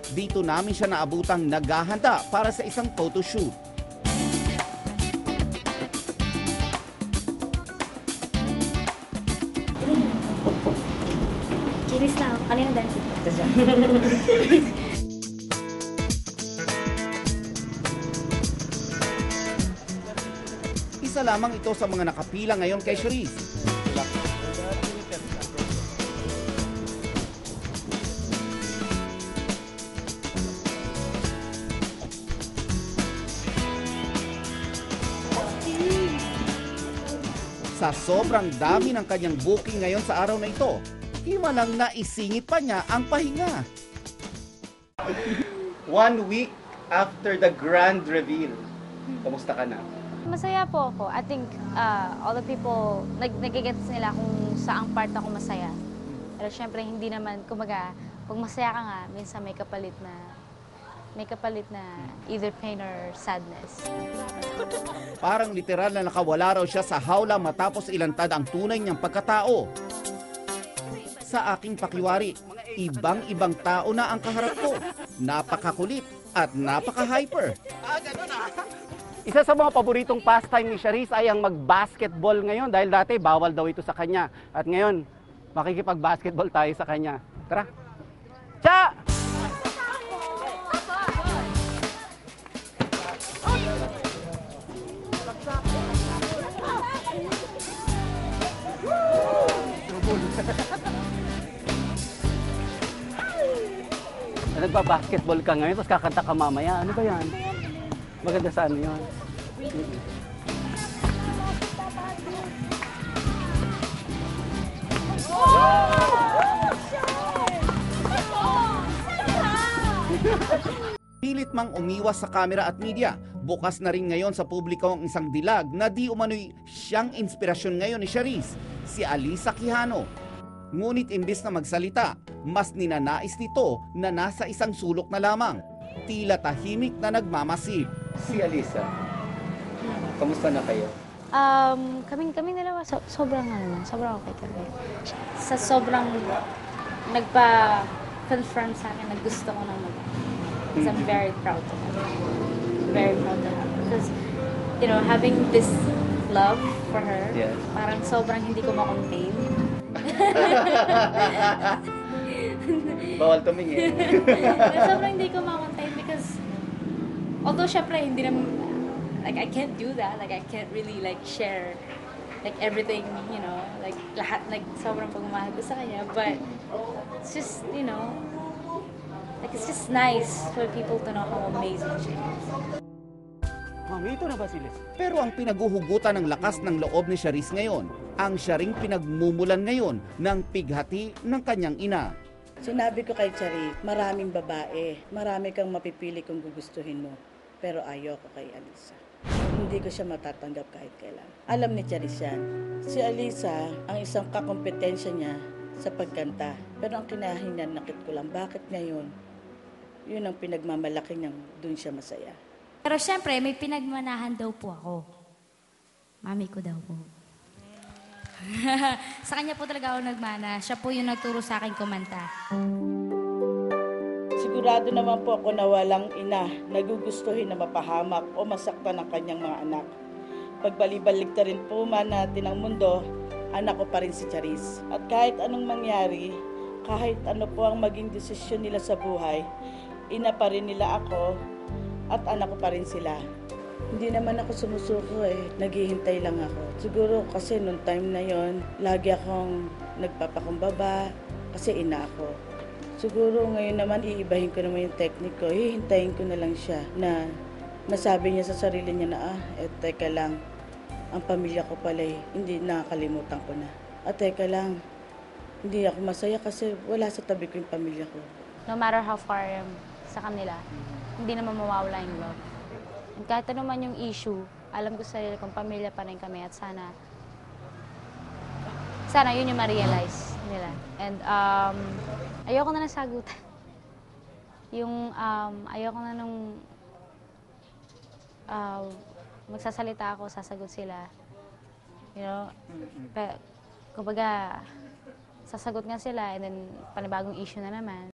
Dito namin siya naabutang naghahanda para sa isang photoshoot. Kinis na ako. Kanina dahil ito siya. Isa lamang ito sa mga nakapila ngayon kay Charisse. Sa sobrang dami ng kanyang booking ngayon sa araw na ito, himalang naisingit pa niya ang pahinga. 1 week after the grand reveal, kamusta ka na? Masaya po ako. I think all the people, nagigets nila kung saang part ako masaya. Pero syempre, hindi naman, kumaga, pag masaya ka nga, minsan may kapalit na either pain or sadness. Parang literal na nakawala raw siya sa hawla matapos ilantad ang tunay niyang pagkatao. Sa aking pakiwari, ibang-ibang tao na ang kaharap ko. Napakakulit at napaka-hyper. Isa sa mga paboritong pastime ni Charisse ay ang mag-basketball ngayon dahil dati bawal daw ito sa kanya. At ngayon, makikipag-basketball tayo sa kanya. Tara! Cha! Nagba-basketball ka ngayon, tapos kakanta ka mamaya. Ano ba yan? Maganda sa ano yun? Pilit mang umiwas sa kamera at media. Bukas na rin ngayon sa publiko ang isang dilag na di umano'y siyang inspirasyon ngayon ni Charisse, si Alisa Quijano. Ngunit imbis na magsalita, mas ninanais nito na nasa isang sulok na lamang. Tila tahimik na nagmamasid. Si Alisa, kamusta na kayo? Kaming dalawa, sobrang okay kami. Sa sobrang nagpa-confirm sa akin na gusto ko nang because I'm very proud to have her. Very proud to have her. Because, you know, having this love for her, yes, parang sobrang hindi ko ma-contain. Bawal tumingin. Sobrang hindi ko ma-contain because, although syempre hindi naman, like I can't do that, like I can't really like share like everything, you know, like lahat, like sobrang pagmamahal ko sa kanya, but it's just, you know, like it's just nice for people to know how amazing she is. Mami, ito na ba sila? Pero ang pinaguhugutan ng lakas ng loob ni Charisse ngayon, ang siya ring pinagmumulan ngayon ng pighati ng kanyang ina. Sinabi ko kay Charis, maraming babae, marami kang mapipili kung gugustuhin mo, pero ayoko kay Alisa. Hindi ko siya matatanggap kahit kailan. Alam ni Charis yan. Si Alisa, ang isang kakompetensya niya sa pagkanta. Pero ang kinahinanakit ko lang, bakit ngayon? Yun ang pinagmamalaki niyang dun siya masaya. Pero syempre, may pinagmanahan daw po ako. Mami ko daw po. Sa kanya po talaga ako nagmana. Siya po yung nagturo sa akin kumanta. Sigurado naman po ako na walang ina nagugustuhin na mapahamak o masaktan ng kanyang mga anak. Pagbalibalik na rin po man natin ang mundo, anak ko pa rin si Charisse. At kahit anong mangyari, kahit ano po ang maging desisyon nila sa buhay, ina pa rin nila ako at anak ko pa rin sila. Hindi naman ako sumusuko naghihintay lang ako. Siguro kasi noong time na yon, lagi akong nagpapakumbaba kasi ina ako. Siguro ngayon naman iibahin ko naman yung technique ko. Hihintayin ko na lang siya na masabi niya sa sarili niya na teka lang, ang pamilya ko pala hindi nakakalimutan ko na. At teka lang, hindi ako masaya kasi wala sa tabi ko yung pamilya ko. No matter how far I am sa kanila, hindi naman mawawala yung love. And kahit ano man yung issue, alam ko sa sarili kong pamilya pa rin kami at sana yun yung ma-realize nila. And ayoko na nasagutan. Yung ayoko na nung magsasalita ako, sasagot sila. You know? Kumbaga, sasagot nga sila and then panibagong issue na naman.